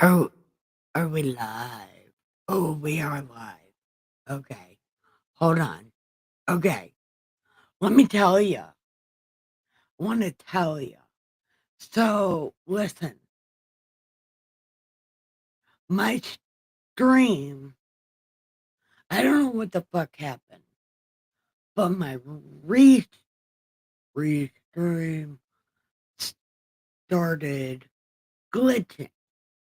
Are are we live? Oh, we are live. Okay. Hold on. Okay. Let me tell you. I want to tell you. So, listen, my stream, I don't know what the fuck happened, but my restream started glitching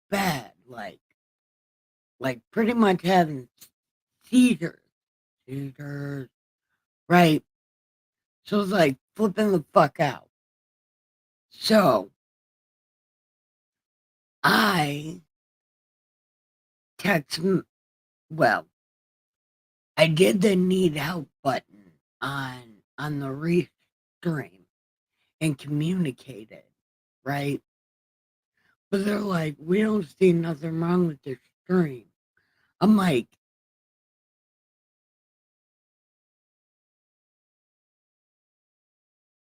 bad, like pretty much having seizures. Seizures, right? So it's like flipping the fuck out. So I text, well, I did the need help button on the restream and communicated, right? But they're like, we don't see nothing wrong with the stream. I'm like,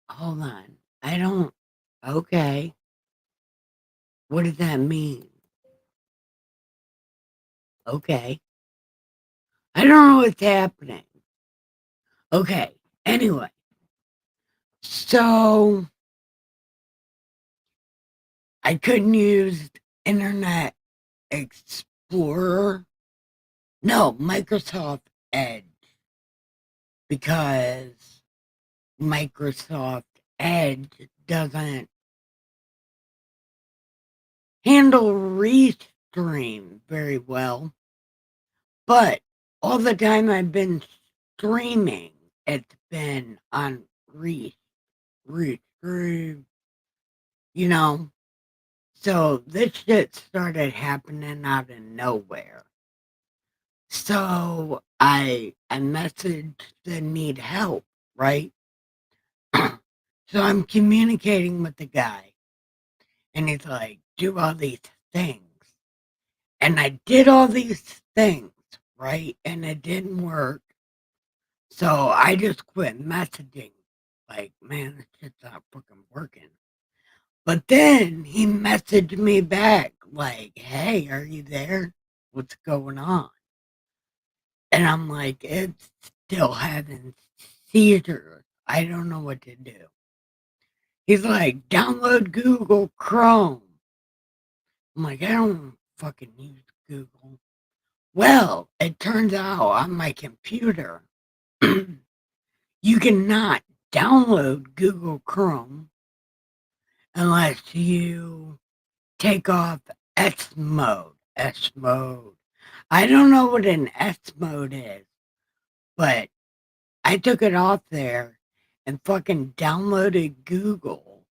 hold on. I don't, okay. What does that mean? Okay. I don't know what's happening. Okay. Anyway, so I couldn't use Internet Explorer. No, Microsoft Edge, because Microsoft Edge doesn't handle restream very well. But all the time I've been streaming, it's been on restream, you know. So this shit started happening out of nowhere. So I messaged the need help, right? So I'm communicating with the guy, and he's like, do all these things. And I did all these things, right? And it didn't work. So I just quit messaging. Like, man, this shit's not fucking working. But then he messaged me back, like, hey, are you there? What's going on? And I'm like, it's still having seizures. I don't know what to do. He's like, download Google Chrome. I'm like, I don't fucking use Google. Well, it turns out on my computer, you cannot download Google Chrome unless you take off S mode. S mode. I don't know what an S mode is, but I took it off there and fucking downloaded Google.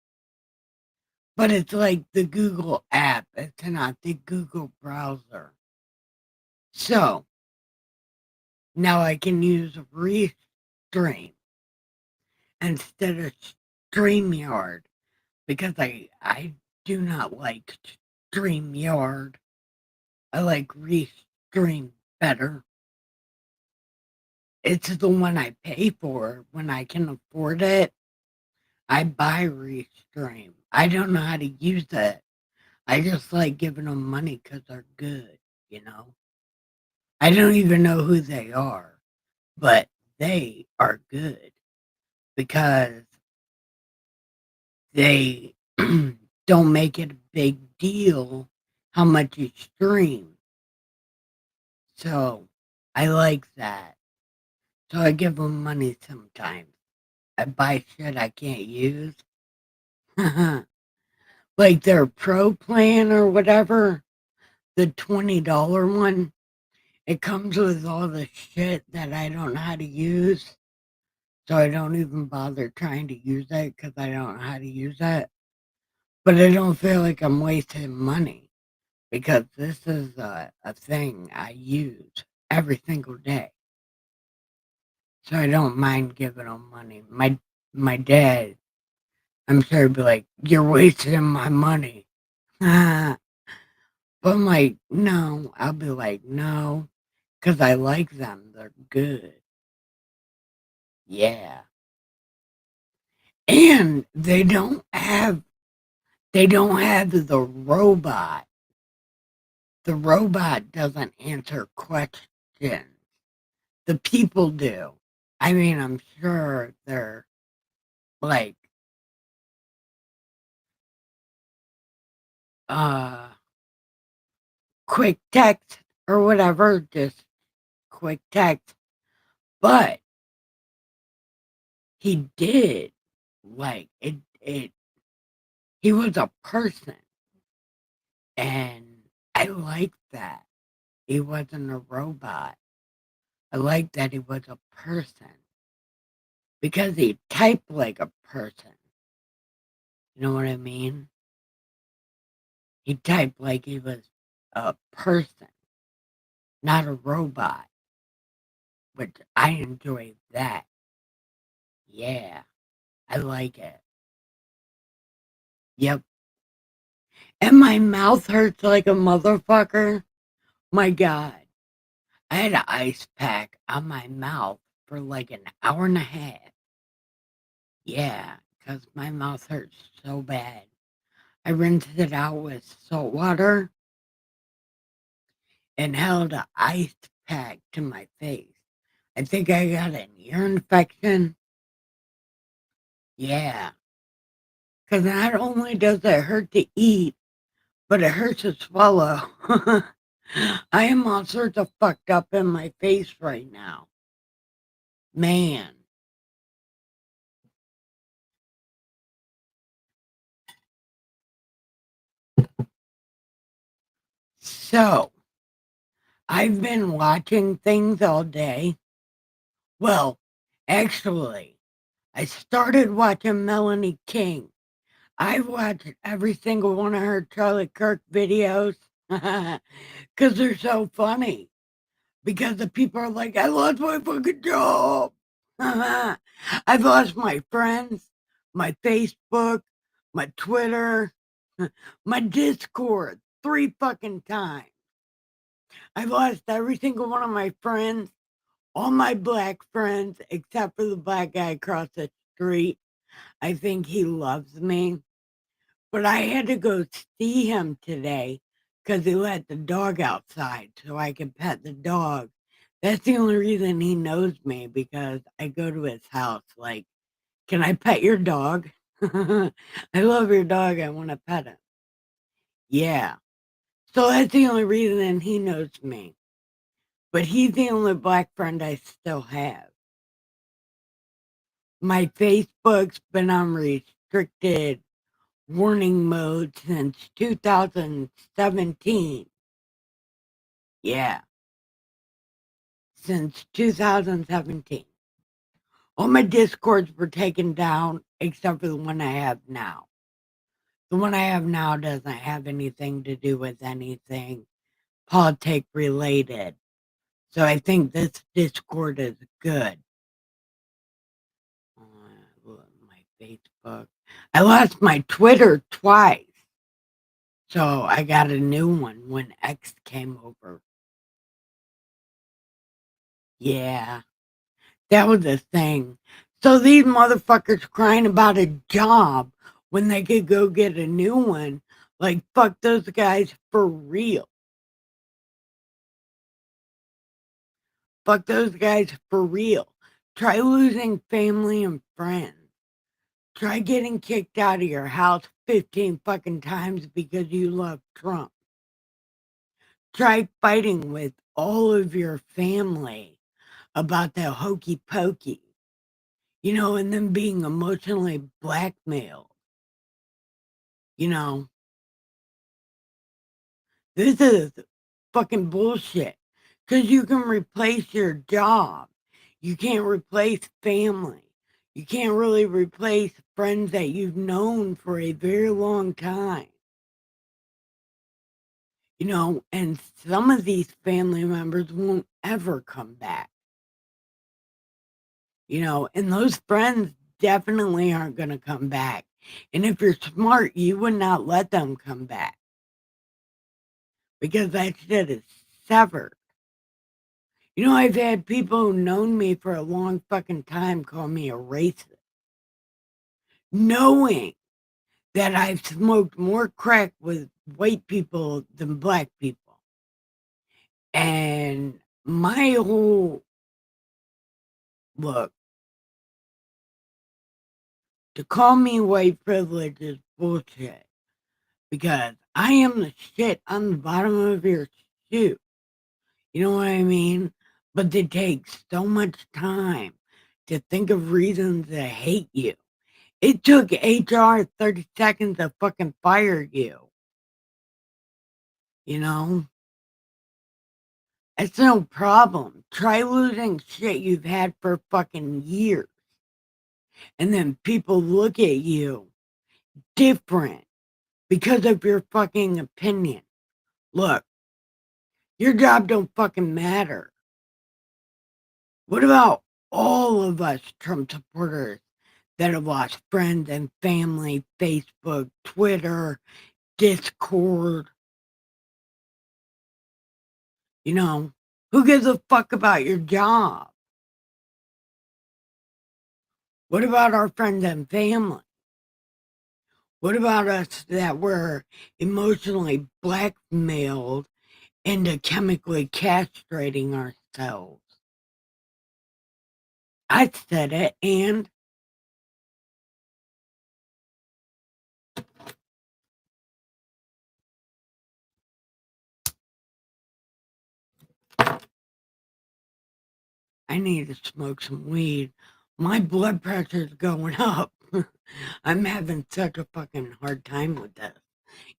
But it's like the Google app, it's not the Google browser. So now I can use Restream instead of StreamYard, because I do not like StreamYard. I like Restream better. It's the one I pay for when I can afford it. I buy Restream. I don't know how to use it. I just like giving them money because they're good, you know? I don't even know who they are, but they are good because they don't make it a big deal how much you stream. So I like that. So I give them money sometimes. I buy shit I can't use. Like their pro plan or whatever, the $20 one, it comes with all the shit that I don't know how to use. So I don't even bother trying to use it because I don't know how to use it. But I don't feel like I'm wasting money because this is a thing I use every single day. So I don't mind giving them money. My dad, I'm sure, would be like, you're wasting my money. But I'm like, no. I'll be like, no, because I like them. They're good. Yeah. And they don't have the robot The robot doesn't answer questions. The people do. I mean, I'm sure they're like, uh, quick text or whatever, just quick text. But he did like he was a person, and I like that. He wasn't a robot. I like that he was a person because he typed like a person. You know what I mean? He typed like he was a person, not a robot, which I enjoy that. Yeah, I like it. Yep. And my mouth hurts like a motherfucker. My God. I had an ice pack on my mouth for like an hour and a half. Yeah, because my mouth hurts so bad. I rinsed it out with salt water and held an ice pack to my face. I think I got an ear infection. Yeah, because not only does it hurt to eat, but it hurts to swallow. I am all sorts of fucked up in my face right now. Man. So, I've been watching things all day. Well, actually, I started watching Melanie King. I watched every single one of her Charlie Kirk videos because they're so funny. Because the people are like, I lost my fucking job. I've lost my friends, my Facebook, my Twitter, my Discord 3 fucking times. I've lost every single one of my friends, all my black friends, except for the black guy across the street. I think he loves me. But I had to go see him today because he let the dog outside so I could pet the dog. That's the only reason he knows me, because I go to his house like, "Can I pet your dog?" "I love your dog. I want to pet him." Yeah. So that's the only reason he knows me. But he's the only black friend I still have. My Facebook's been on restricted warning mode since 2017. Yeah, since 2017. All my Discords were taken down except for the one I have now. The one I have now doesn't have anything to do with anything politic related. So I think this Discord is good. My Facebook. I lost my Twitter twice. So I got a new one when X came over. Yeah, that was the thing. So these motherfuckers crying about a job when they could go get a new one. Like, fuck those guys for real. Fuck those guys for real. Try losing family and friends. Try getting kicked out of your house 15 fucking times because you love Trump. Try fighting with all of your family about the hokey pokey, and then being emotionally blackmailed. You know, this is fucking bullshit. Because you can replace your job. You can't replace family. You can't really replace friends that you've known for a very long time. And some of these family members won't ever come back. And those friends definitely aren't going to come back. And if you're smart, you would not let them come back because that shit is severed. I've had people who've known me for a long fucking time call me a racist, knowing that I've smoked more crack with white people than black people. And my whole look, to call me white privilege is bullshit because I am the shit on the bottom of your shoe. You know what I mean? But they take so much time to think of reasons to hate you. It took HR 30 seconds to fucking fire you. You know? It's no problem. Try losing shit you've had for fucking years. And then people look at you different because of your fucking opinion. Look, your job don't fucking matter. What about all of us Trump supporters that have lost friends and family, Facebook, Twitter, Discord? You know, who gives a fuck about your job? What about our friends and family? What about us that were emotionally blackmailed into chemically castrating ourselves? I said it, and I need to smoke some weed. My blood pressure's going up. I'm having such a fucking hard time with this.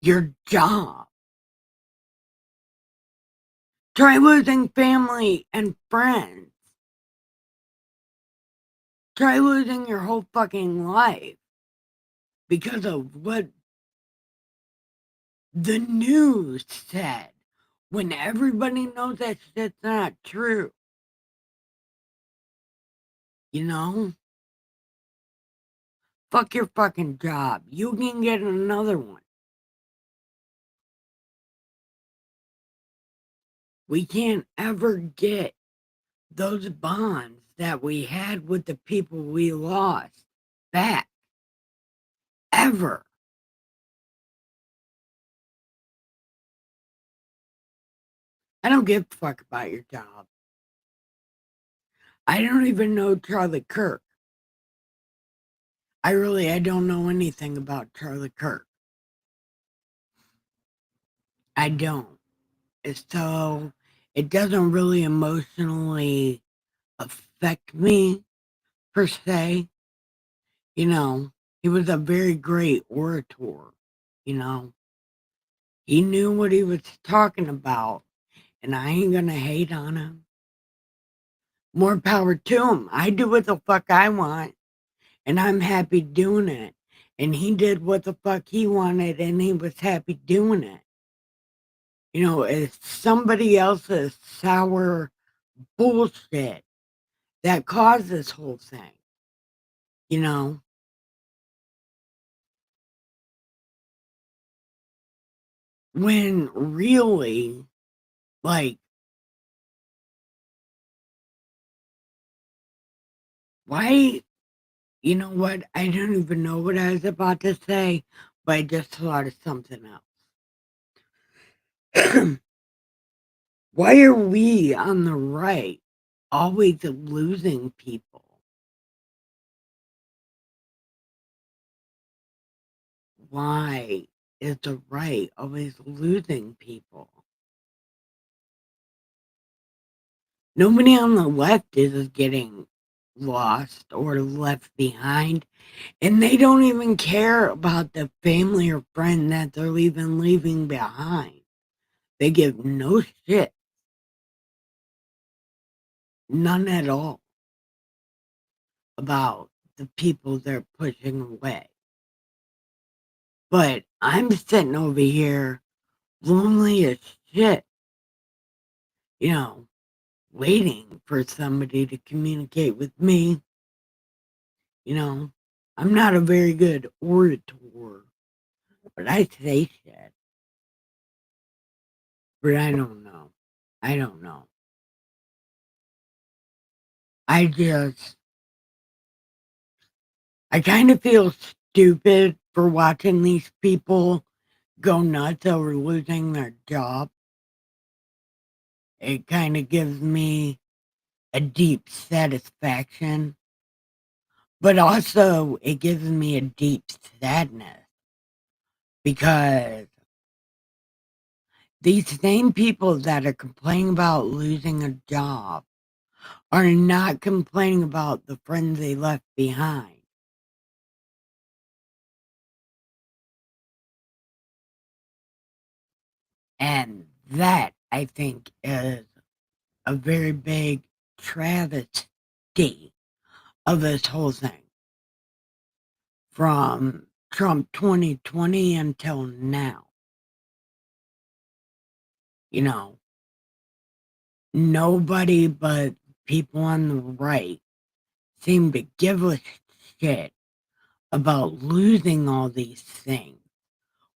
Your job. Try losing family and friends. Try losing your whole fucking life because of what the news said when everybody knows that shit's not true. You know? Fuck your fucking job. You can get another one. We can't ever get those bonds that we had with the people we lost back. Ever. I don't give a fuck about your job. I don't even know Charlie Kirk. I don't know anything about Charlie Kirk. I don't. So it doesn't really emotionally affect me per se. You know, he was a very great orator. You know, he knew what he was talking about, and I ain't gonna hate on him. More power to him. I do what the fuck I want, and I'm happy doing it. And he did what the fuck he wanted, and he was happy doing it. You know, it's somebody else's sour bullshit that caused this whole thing. You know, when really, like, why? You know what? I don't even know what I was about to say, but I just thought of something else. Why are we on the right always losing people? Why is the right always losing people? Nobody on the left is getting lost or left behind, and they don't even care about the family or friend that they're leaving behind. They give no shit, none at all, about the people they're pushing away. But I'm sitting over here lonely as shit, you know, waiting for somebody to communicate with me. You know, I'm not a very good orator, but I say shit. But I don't know. I don't know. I just, I kind of feel stupid for watching these people go nuts over losing their job. it kind of gives me a deep satisfaction, but also it gives me a deep sadness because these same people that are complaining about losing a job are not complaining about the friends they left behind. And that, I think, is a very big travesty of this whole thing. From Trump 2020 until now. You know, nobody but people on the right seem to give a shit about losing all these things.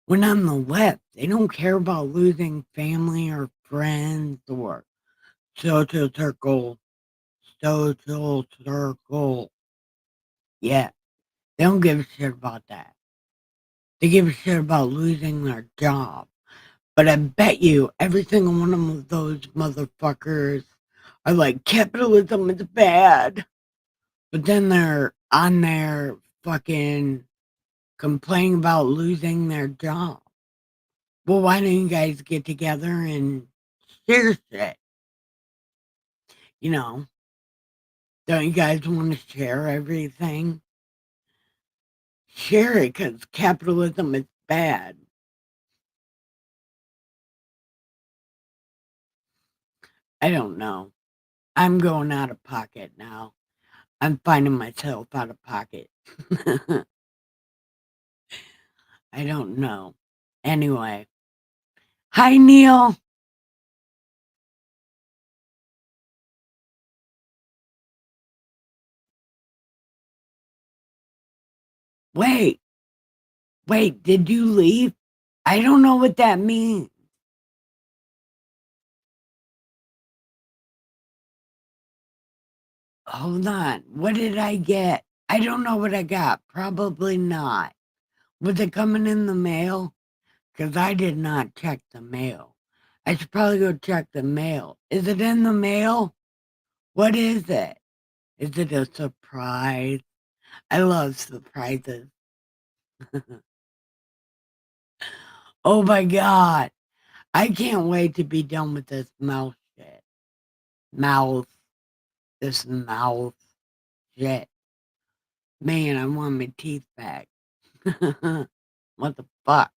When on the left, they don't care about losing family or friends or social circle, social circle. Yeah, they don't give a shit about that. They give a shit about losing their job. But I bet you every single one of those motherfuckers are like, capitalism is bad. But then they're on there fucking complaining about losing their job. Well, why don't you guys get together and share shit? You know, don't you guys want to share everything? Share it because capitalism is bad. I don't know. I'm going out of pocket now. I'm finding myself out of pocket. I don't know. Anyway. Hi, Neil. Wait, wait, did you leave? I don't know what that means. Hold on. What did I get? I don't know what I got. Probably not. Was it coming in the mail? Because I did not check the mail. I should probably go check the mail. Is it in the mail? What is it? Is it a surprise? I love surprises. Oh my God. I can't wait to be done with this mouth shit. Mouth. This mouth shit. Man, I want my teeth back. What the fuck?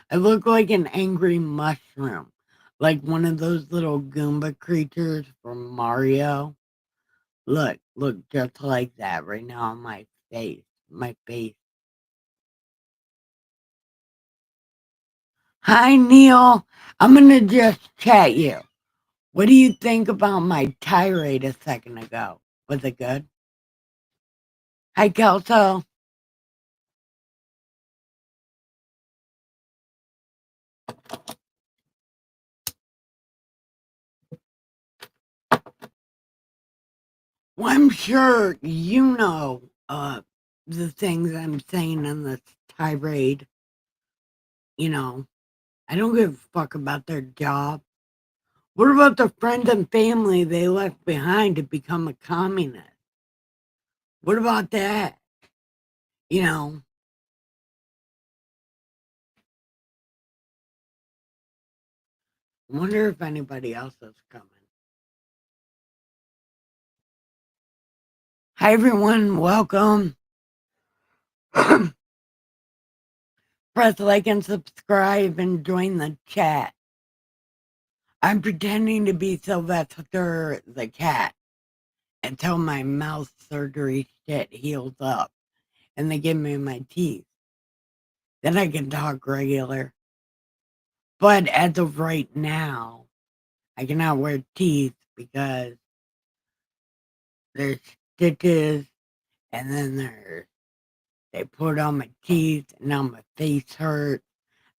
I look like an angry mushroom. Like one of those little Goomba creatures from Mario. Look just like that right now on my face. My face. Hi, Neil. I'm gonna just chat you. What do you think about my tirade a second ago? Was it good? Hi, Kelso. Well, I'm sure you know the things I'm saying in this tirade. You know, I don't give a fuck about their job. What about the friends and family they left behind to become a communist? What about that? You know, I wonder if anybody else is coming. Hi, everyone. Welcome. Press like and subscribe and join the chat. I'm pretending to be Sylvester the cat until my mouth surgery shit heals up and they give me my teeth. Then I can talk regular. But as of right now, I cannot wear teeth because there's stitches and then they put on my teeth and now my face hurts.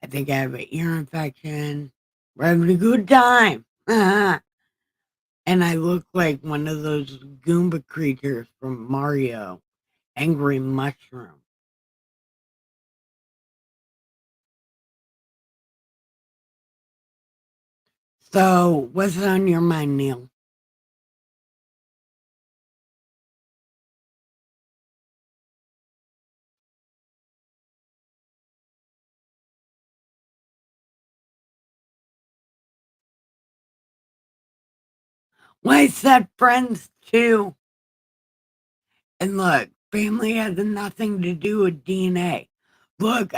I think I have an ear infection. We're having a good time. And I look like one of those Goomba creatures from Mario, Angry Mushroom. So, what's on your mind, Neil? Well, I said friends too. And look, family has nothing to do with DNA. Look,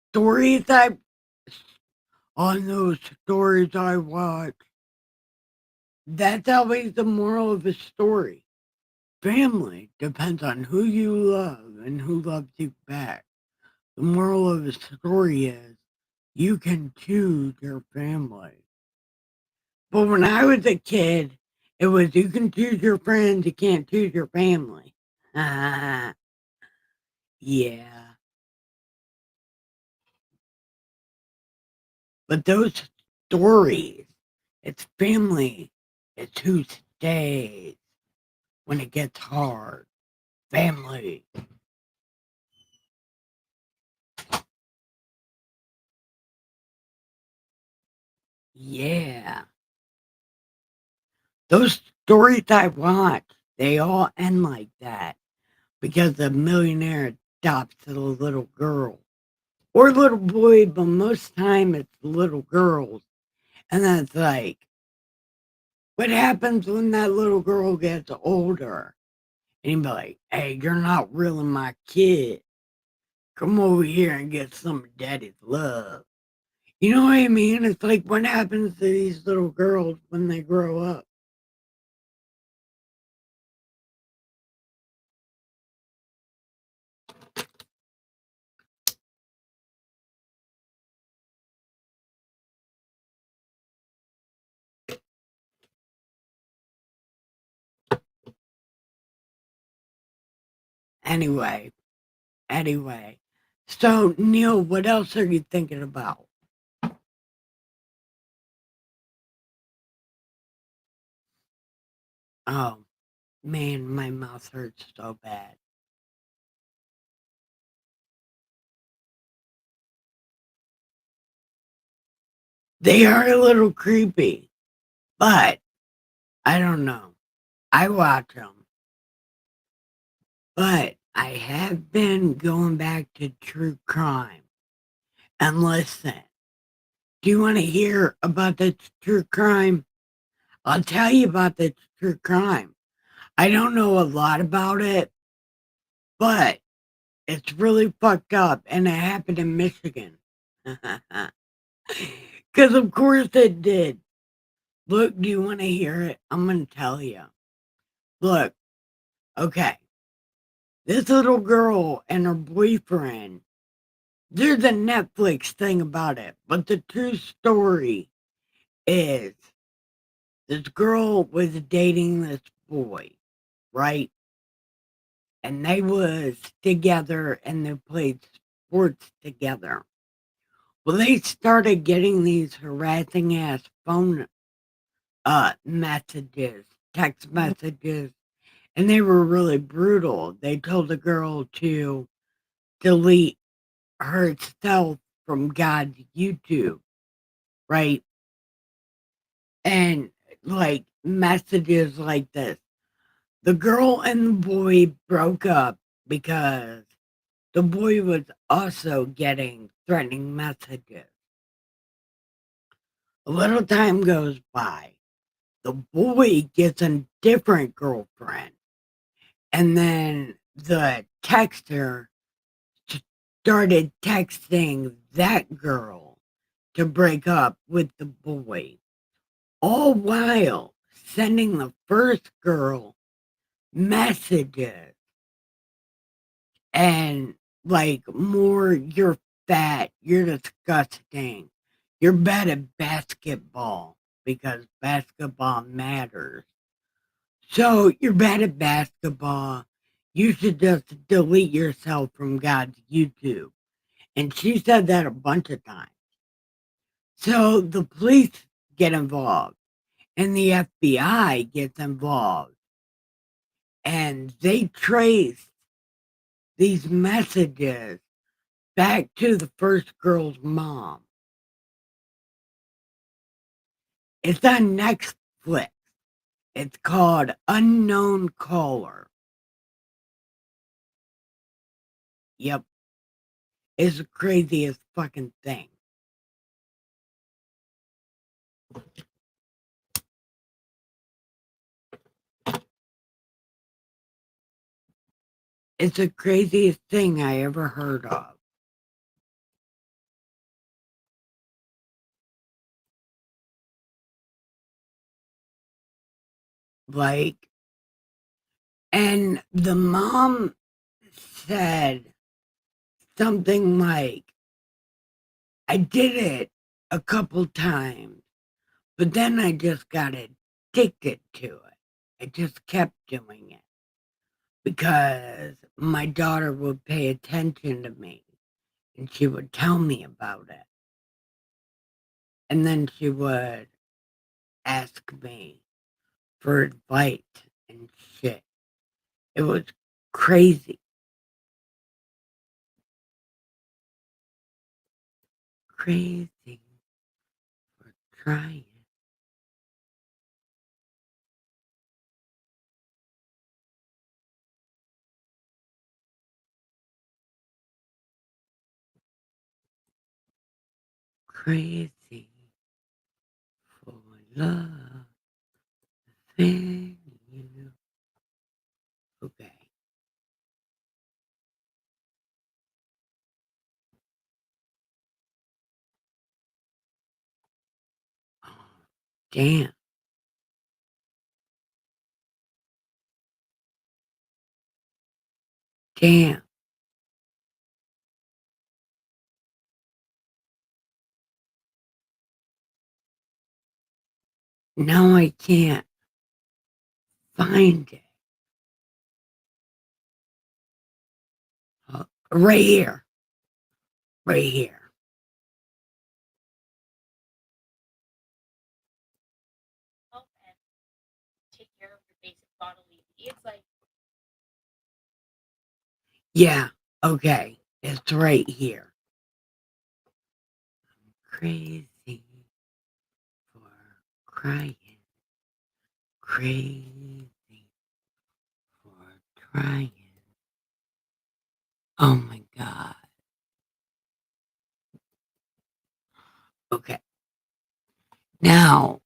stories I on those stories I watch, that's always the moral of a story. Family depends on who you love and who loves you back. The moral of the story is you can choose your family. But when I was a kid, it was you can choose your friends, you can't choose your family. Yeah. But those stories, it's family. It's who stays when it gets hard. Family. Yeah. Those stories I watch, they all end like that because the millionaire adopts a little girl or little boy, but most time it's little girls. And then it's like, what happens when that little girl gets older? And you'd be like, hey, you're not really my kid. Come over here and get some of daddy's love. You know what I mean? It's like what happens to these little girls when they grow up. Anyway, anyway. So, Neil, what else are you thinking about? Oh, man, my mouth hurts so bad. They are a little creepy, but I don't know. I watch them, but I have been going back to true crime. And listen, do you want to hear about this true crime? I'll tell you about this true crime. I don't know a lot about it, but it's really fucked up and it happened in Michigan. Because of course it did. Look, do you want to hear it? I'm going to tell you. Look, okay. This little girl and her boyfriend, there's a Netflix thing about it, but the true story is this girl was dating this boy, right? And they was together and they played sports together. Well, they started getting these harassing ass phone messages, text messages, and they were really brutal. They told the girl to delete herself from God's YouTube, right? And like messages like this. The girl and the boy broke up because the boy was also getting threatening messages. A little time goes by. The boy gets a different girlfriend. And then the texter started texting that girl to break up with the boy, all while sending the first girl messages and like more, you're fat, you're disgusting, you're bad at basketball because basketball matters. So you're bad at basketball. You should just delete yourself from God's YouTube. And she said that a bunch of times. So the police get involved and the FBI gets involved and they trace these messages back to the first girl's mom. It's on Netflix. It's called Unknown Caller. Yep. It's the craziest fucking thing. It's the craziest thing I ever heard of. Like, and the mom said something like, I did it a couple times, but then I just got addicted to it. I just kept doing it because my daughter would pay attention to me and she would tell me about it. And then she would ask me for advice and shit. It was crazy. Crazy for trying. Crazy for love. Thank you. Okay. Oh, damn. Damn. Now I can't find it. Right here. Right here. Yeah. Okay. It's right here. Crazy for crying. Crazy for trying. Oh my God. Okay. Now,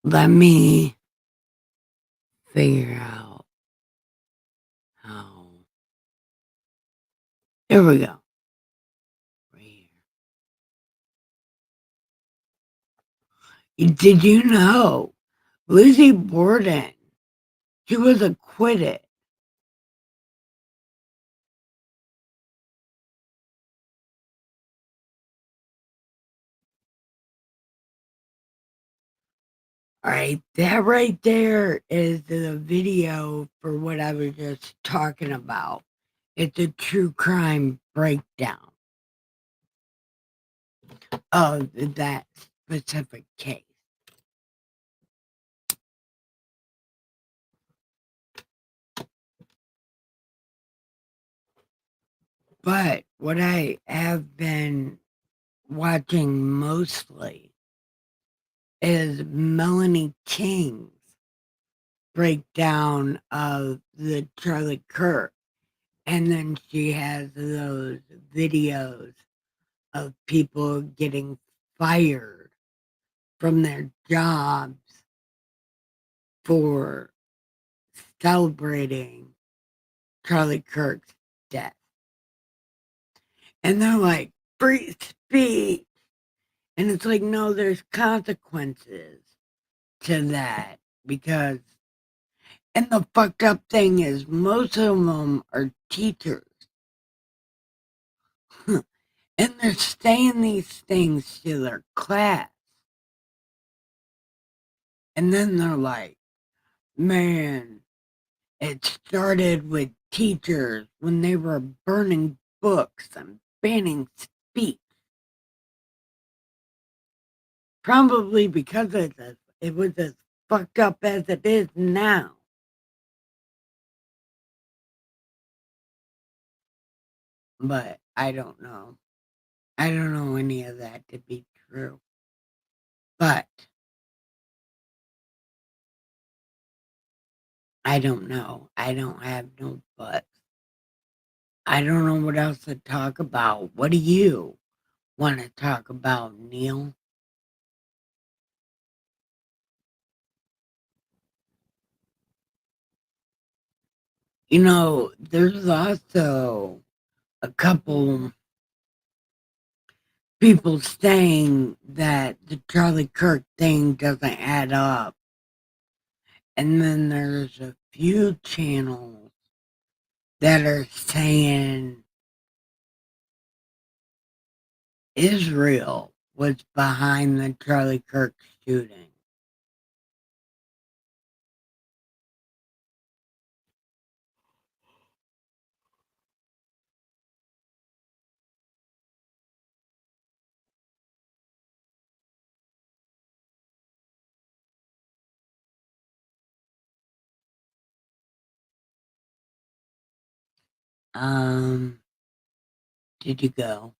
let me figure out how. There we go. Right here. Did you know Lizzie Borden? She was acquitted. All right, that right there is the video for what I was just talking about. It's a true crime breakdown of that specific case. But what I have been watching mostly is Melanie King's breakdown of the Charlie Kirk. And then she has those videos of people getting fired from their jobs for celebrating Charlie Kirk's death. And they're like, free speech. And it's like, no, there's consequences to that because, and the fucked up thing is, most of them are teachers. And they're saying these things to their class. And then they're like, man, it started with teachers when they were burning books and banning speech. Probably because it was as fucked up as it is now. But I don't know. I don't know any of that to be true. But I don't know. I don't have no buts. I don't know what else to talk about. What do you want to talk about, Neil? You know, there's also a couple people saying that the Charlie Kirk thing doesn't add up. And then there's a few channels that are saying Israel was behind the Charlie Kirk shooting. Um, did you go?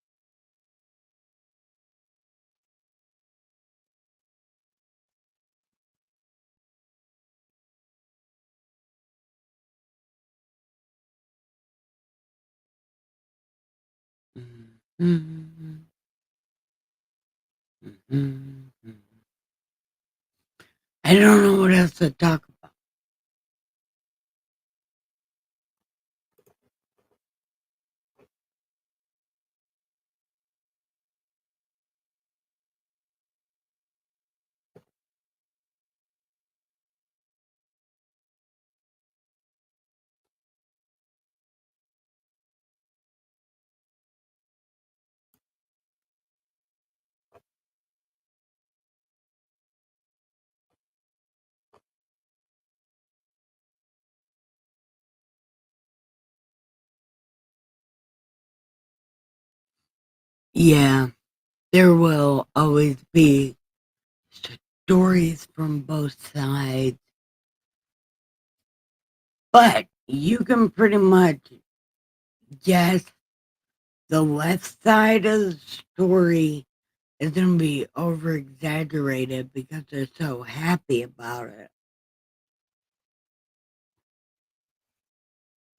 Mm-hmm. Mm-hmm. I don't know what else to talk about. Yeah, there will always be stories from both sides, but you can pretty much guess the left side of the story is going to be over exaggerated because they're so happy about it.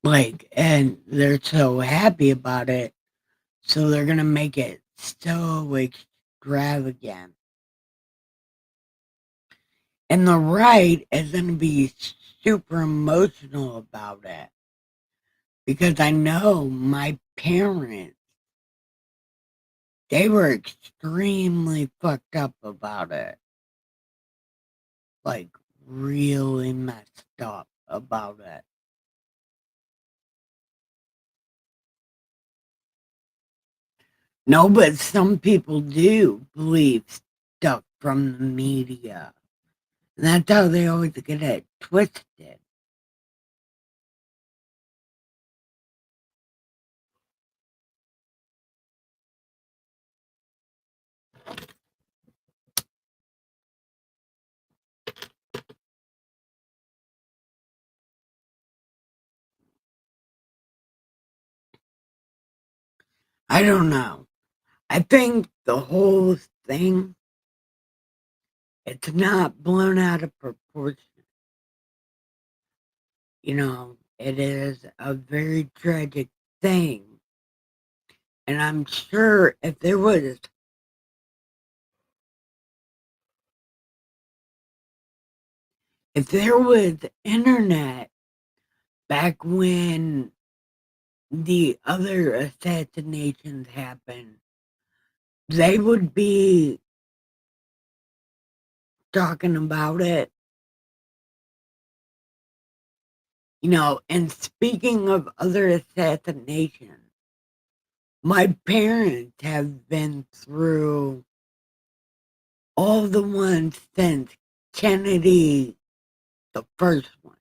Like, and they're so happy about it, so they're going to make it so extravagant. And the right is going to be super emotional about it because I know my parents, they were extremely fucked up about it. Like, really messed up about it. No, but some people do believe stuff from the media. And that's how they always get it twisted. I don't know. I think the whole thing, it's not blown out of proportion. You know, it is a very tragic thing. And I'm sure if there was internet back when the other assassinations happened, they would be talking about it. You know, and speaking of other assassinations, my parents have been through all the ones since Kennedy, the first one.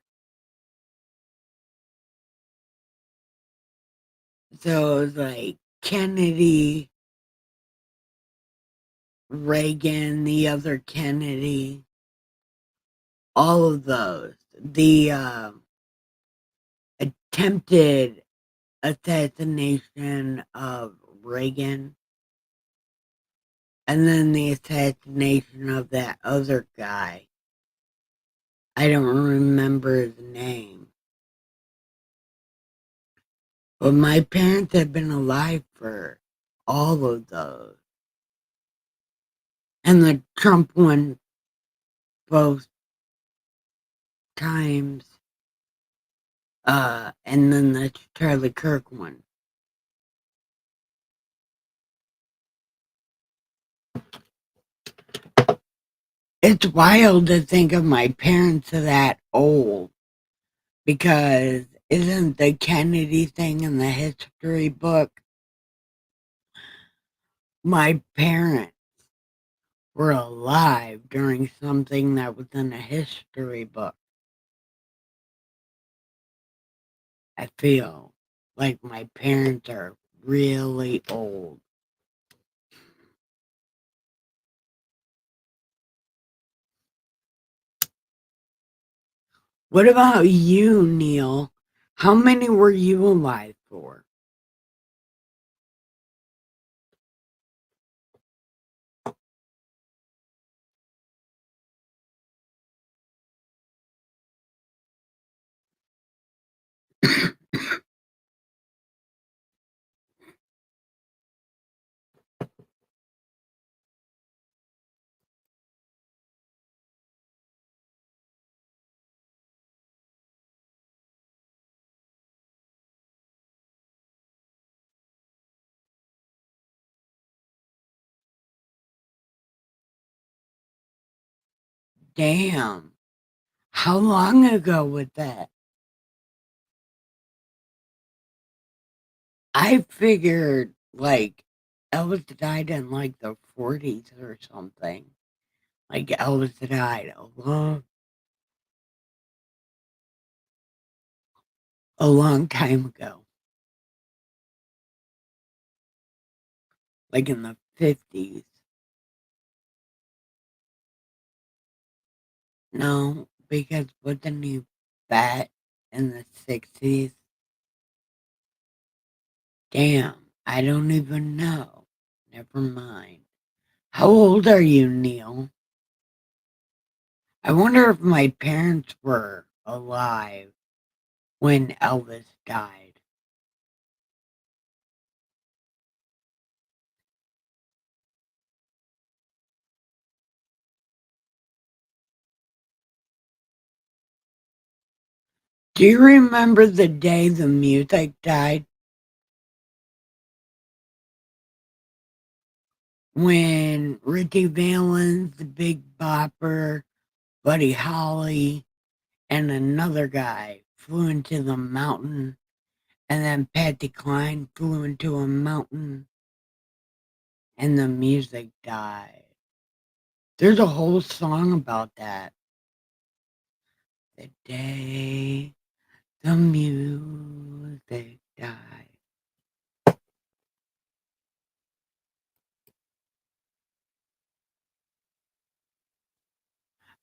So it was like Kennedy, Reagan, the other Kennedy, all of those. The attempted assassination of Reagan, and then the assassination of that other guy. I don't remember his name. But my parents have been alive for all of those. And the Trump one both times. And then the Charlie Kirk one. It's wild to think of my parents that old because isn't the Kennedy thing in the history book? My parents were alive during something that was in a history book. I feel like my parents are really old. What about you, Neil? How many were you alive for? Damn. How long ago was that? I figured like Elvis died in like the 40s or something. Like Elvis died a long time ago. Like in the 50s. No, because wasn't he fat in the 60s? Damn, I don't even know. Never mind. How old are you, Neil? I wonder if my parents were alive when Elvis died. Do you remember the day the music died? When Ricky Valens, the Big Bopper, Buddy Holly, and another guy flew into the mountain, and then Patsy Cline flew into a mountain, and the music died. There's a whole song about that. The day the music died.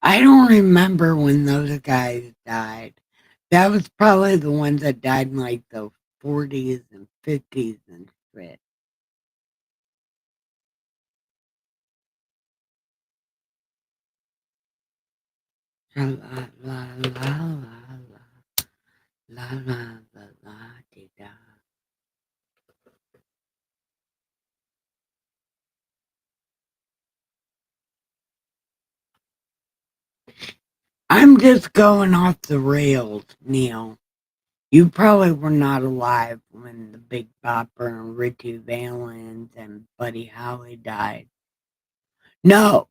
I don't remember when those guys died. That was probably the ones that died in like the 40s and 50s and shit. La la la la la la la la di da. I'm just going off the rails, Neil. You probably were not alive when the Big Bopper and Richie Valens and Buddy Holly died. No,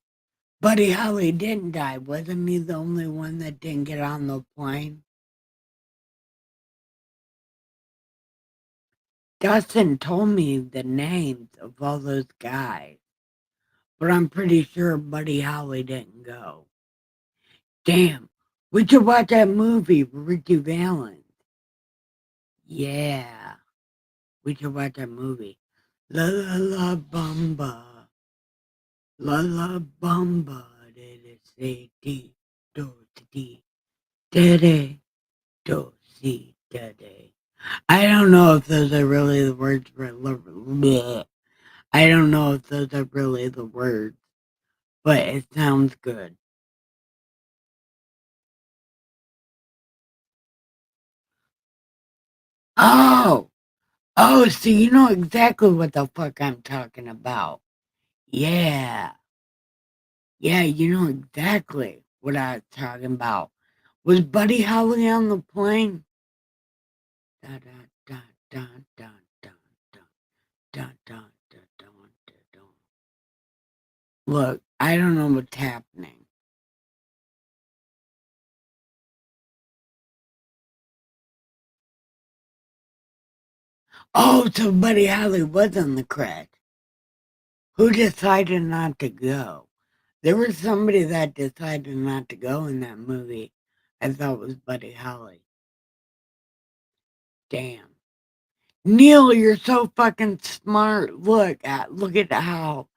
Buddy Holly didn't die. Wasn't he the only one that didn't get on the plane? Dustin told me the names of all those guys, but I'm pretty sure Buddy Holly didn't go. Damn, we should watch that movie, Ricky Valens. Yeah, we should watch that movie. La la la bamba, la la bamba, de de se di do di de de do si de de. I don't know if those are really the words for bleh. I don't know if those are really the words, but it sounds good. Oh, oh, so you know exactly what the fuck I'm talking about. Yeah, yeah, you know exactly what I was talking about. Was Buddy Holly on the plane? Da, da, da, da, da, da, da, da, da, da, da, da, da. Look, I don't know what's happening. Oh, so Buddy Holly was on the crash. Who decided not to go? There was somebody that decided not to go in that movie. I thought it was Buddy Holly. Damn. Neil, you're so fucking smart. Look at how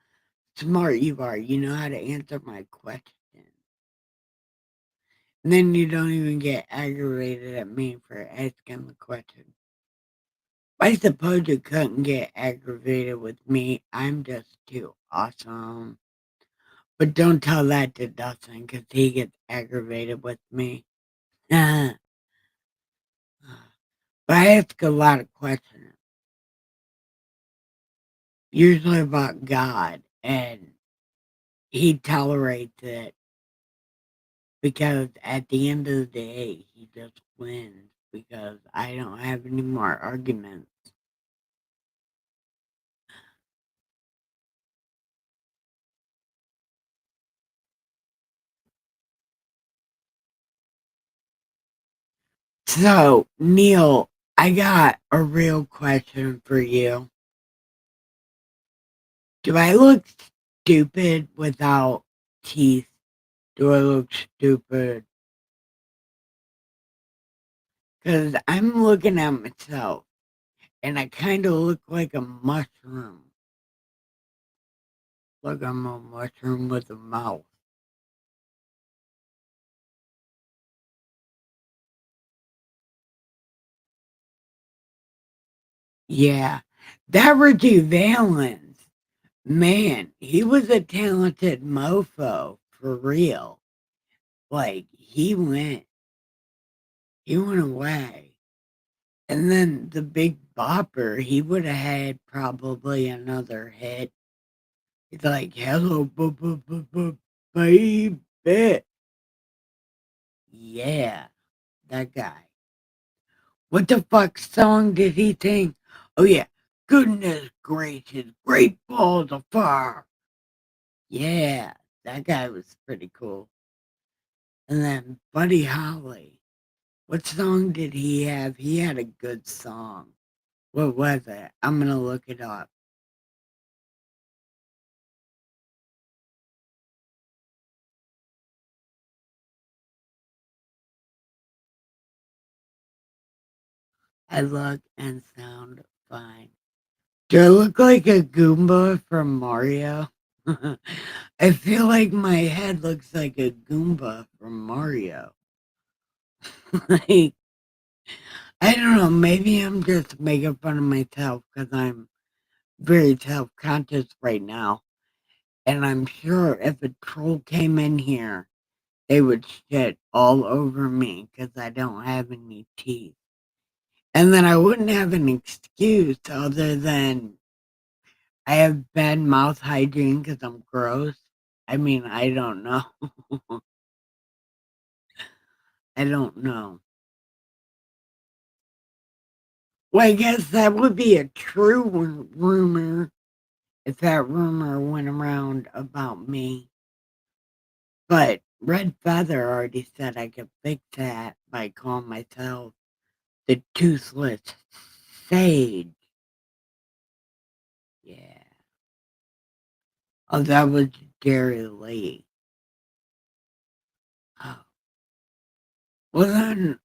smart you are. You know how to answer my question. And then you don't even get aggravated at me for asking the question. I suppose you couldn't get aggravated with me. I'm just too awesome. But don't tell that to Dustin because he gets aggravated with me. But I ask a lot of questions, usually about God, and he tolerates it because at the end of the day, he just wins because I don't have any more arguments. So, Neil, I got a real question for you. Do I look stupid without teeth? Do I look stupid? Because I'm looking at myself and I kind of look like a mushroom. Like I'm a mushroom with a mouth. Yeah, that Richie Valens, man, he was a talented mofo for real. Like he went away. And then the Big Bopper, he would have had probably another hit. It's like, hello, baby. Yeah, that guy. What the fuck song did he sing? Oh, yeah. Goodness gracious, great balls of fire. Yeah, that guy was pretty cool. And then Buddy Holly. What song did he have? He had a good song. What was it? I'm going to look it up. I look and sound fine. Do I look like a Goomba from Mario? I feel like my head looks like a Goomba from Mario. Like, I don't know, maybe I'm just making fun of myself because I'm very self conscious right now. And I'm sure if a troll came in here, they would shit all over me because I don't have any teeth. And then I wouldn't have an excuse other than I have bad mouth hygiene because I'm gross. I mean, I don't know. I don't know. Well, I guess that would be a true rumor if that rumor went around about me. But Red Feather already said I could fix that by calling myself the Toothless Sage. Yeah. Oh, that was Jerry Lee. Oh. Well, then,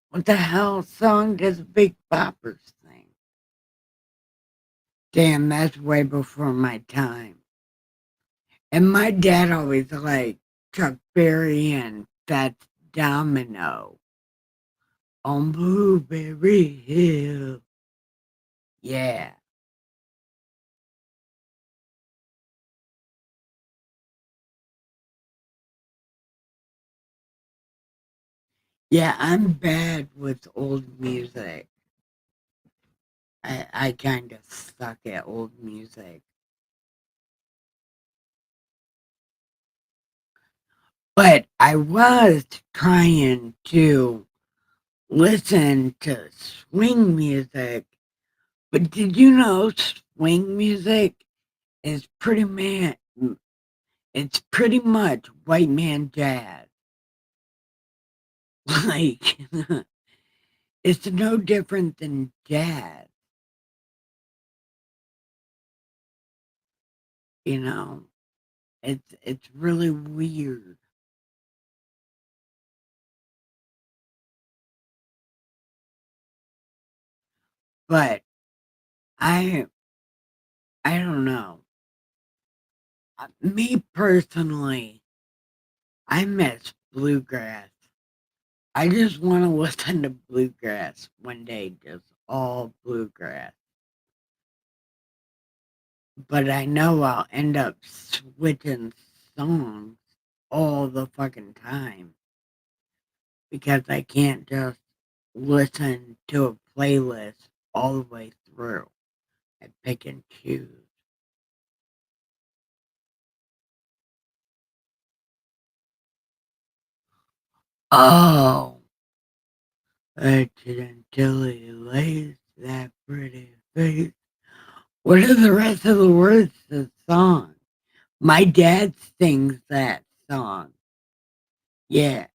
what the hell song does Big Boppers sing? Damn, that's way before my time. And my dad always liked Chuck Berry and Fats Domino on Blueberry Hill. Yeah. Yeah, I'm bad with old music. I kind of suck at old music. But I was trying to listen to swing music. But did you know swing music is it's pretty much white man jazz. Like, it's no different than jazz, you know? It's really weird. But I I don't know. Me personally, I miss bluegrass. I just want to listen to bluegrass one day, just all bluegrass. But I know I'll end up switching songs all the fucking time because I can't just listen to a playlist all the way through. I pick and choose. Oh, until he lays that pretty face. What are the rest of the words to the song? My dad sings that song. Yeah,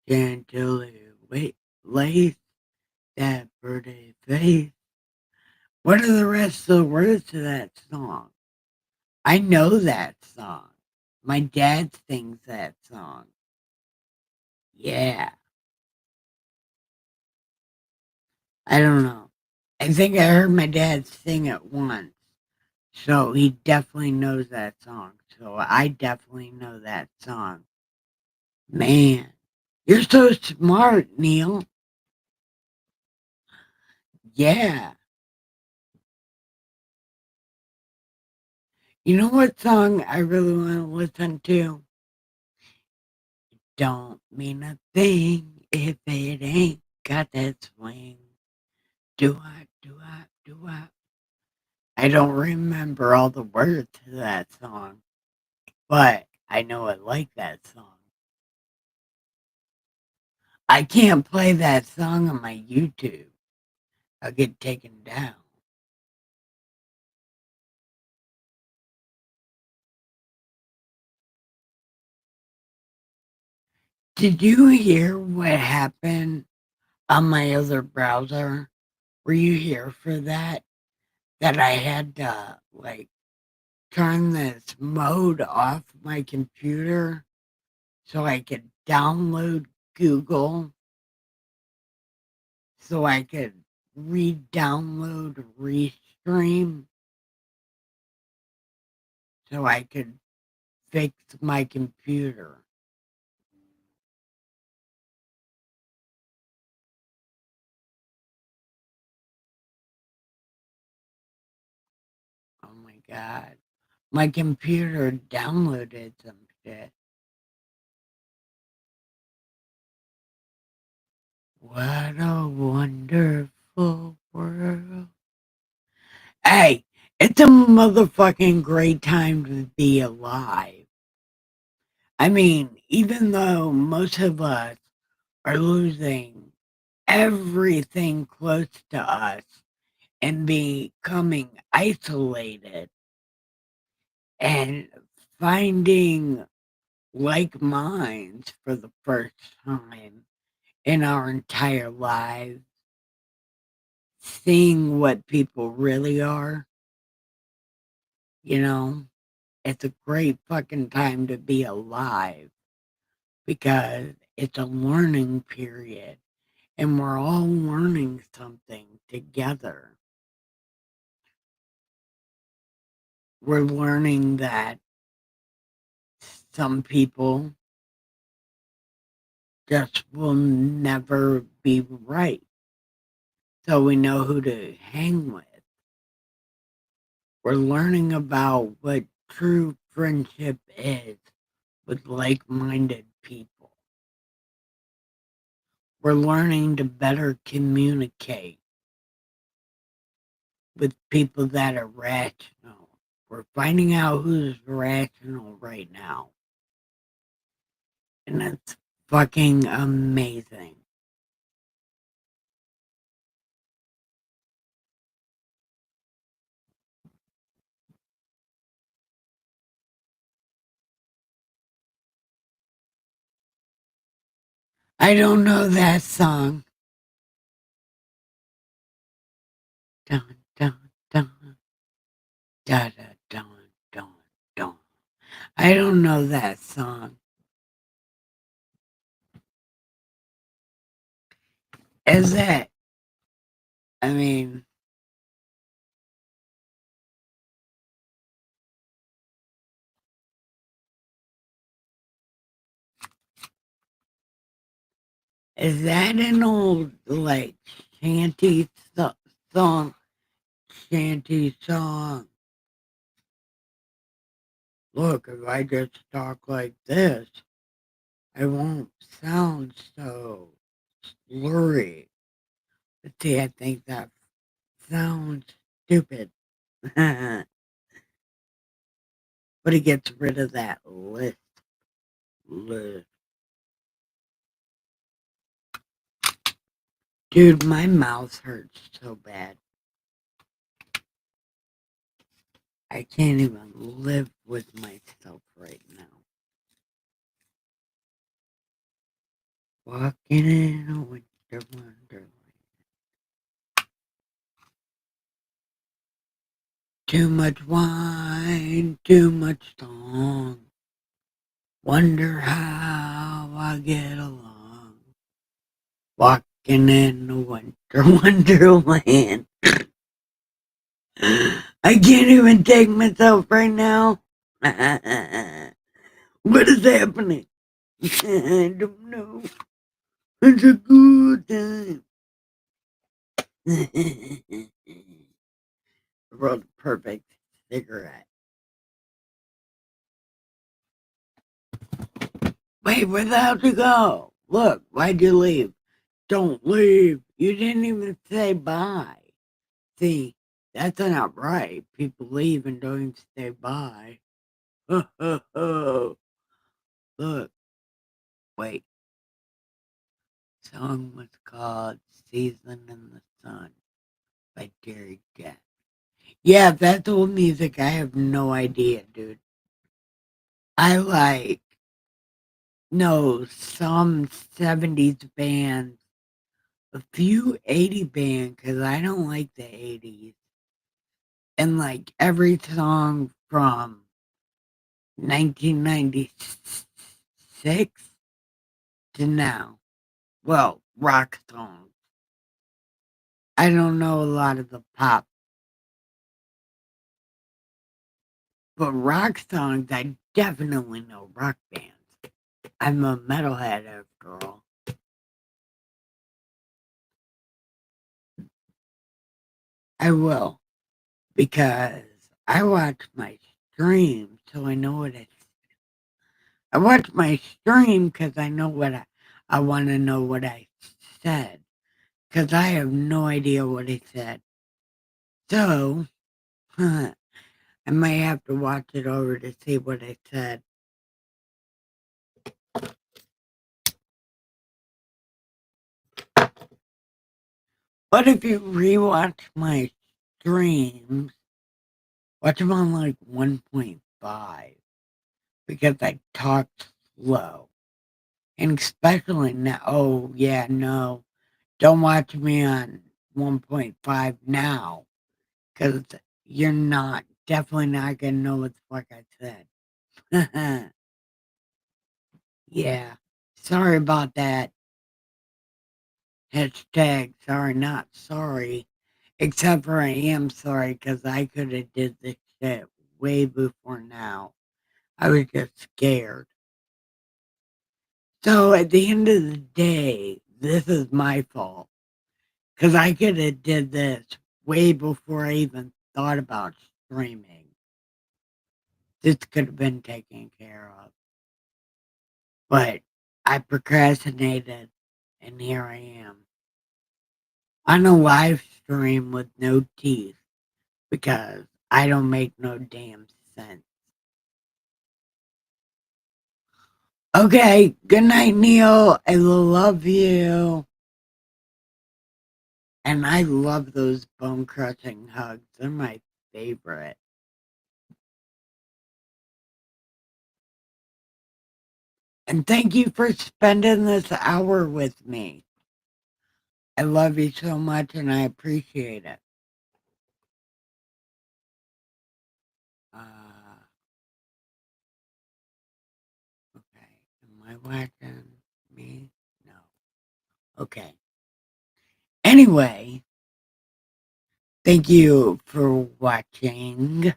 until he lays that pretty face. What are the rest of the words to that song? I know that song. My dad sings that song. Yeah, I don't know. I think I heard my dad sing it once. So he definitely knows that song. So I definitely know that song. Man, you're so smart, Neil. Yeah. You know what song I really want to listen to? Don't mean a thing if it ain't got that swing. Do I, do I, do I? I don't remember all the words to that song, but I know I like that song. I can't play that song on my YouTube. I'll get taken down. Did you hear what happened on my other browser? Were you here for that? That I had to like turn this mode off my computer so I could download Google so I could re-download Restream so I could fix my computer. Oh my god. My computer downloaded some shit. What a wonderful world. Hey, it's a motherfucking great time to be alive. I mean, even though most of us are losing everything close to us and becoming isolated and finding like minds for the first time in our entire lives, seeing what people really are, you know, it's a great fucking time to be alive because it's a learning period and we're all learning something together. We're learning that some people just will never be right. So we know who to hang with. We're learning about what true friendship is with like minded people. We're learning to better communicate. with people that are rational. We're finding out who's rational right now. And it's fucking amazing. I don't know that song. Dun, dun, dun, da, da, dun, dun, dun. I don't know that song. Is that, I mean, is that an old, like, shanty song? Shanty song. Look, if I just talk like this, I won't sound so slurry. But see, I think that sounds stupid. But it gets rid of that lisp. Lisp. Dude, my mouth hurts so bad. I can't even live with myself right now. Walking in a winter wonderland. Too much wine, too much song. Wonder how I get along. Walking in a winter wonderland. I can't even take myself right now. What is happening? I don't know. It's a good time. Rolled a perfect cigarette. Wait, where'd the hell you go? Look, why'd you leave? Don't leave. You didn't even say bye. See, that's not right. People leave and don't even say bye. Look, wait. Song was called Season in the Sun by Terry Jack. Yeah, that's old music. I have no idea, dude. I like no some 70s bands, a few 80 bands because I don't like the 80s. And like every song from 1996 to now. Well, rock songs. I don't know a lot of the pop, but rock songs, I definitely know rock bands. I'm a metalhead after all. I will, because I watch my stream, so I know what I watch my stream because I know what I want to know what I said, because I have no idea what I said. So, I might have to watch it over to see what I said. But if you rewatch my streams, watch them on like 1.5 because I talk slow. And especially now, oh yeah, no, don't watch me on 1.5 now because you're not, definitely not going to know what the fuck I said. Yeah, sorry about that. Hashtag sorry, not sorry. Except for I am sorry because I could have did this shit way before now. I was just scared. So at the end of the day, this is my fault because I could have did this way before I even thought about streaming. This could have been taken care of, but I procrastinated, and here I am on a live stream with no teeth. because I don't make no damn sense. Okay, good night, Neil. I love you. And I love those bone crushing hugs. They're my favorite. And thank you for spending this hour with me. I love you so much and I appreciate it. Okay. Am I watching me? No. Okay. Anyway, thank you for watching.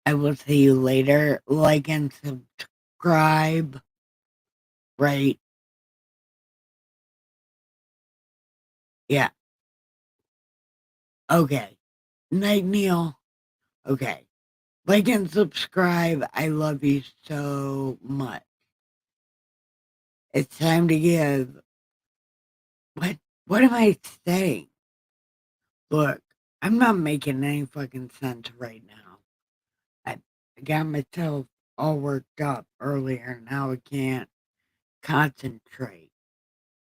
I will see you later. Like and subscribe. Right? Yeah. Okay. Night, Neil. Okay. Like and subscribe. I love you so much. It's time to give. What am I saying? Look, I'm not making any fucking sense right now. I got myself all worked up earlier. Now I can't concentrate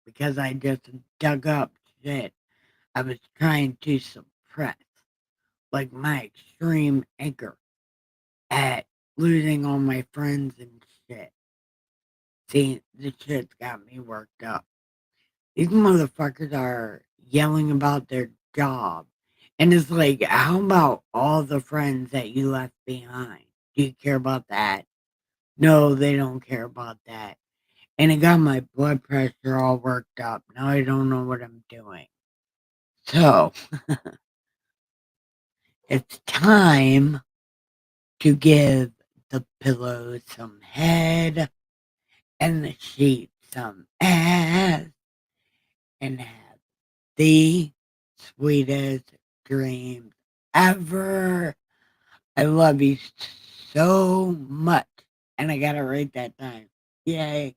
because I just dug up shit I was trying to suppress, like my extreme anger at losing all my friends and shit. See, this shit's got me worked up. These motherfuckers are yelling about their job. And it's like, how about all the friends that you left behind? Do you care about that? No, they don't care about that. And it got my blood pressure all worked up. Now I don't know what I'm doing. So it's time to give the pillow some head and the sheet some ass and have the sweetest dreams ever. I love you so much. And I got it right that time. Yay.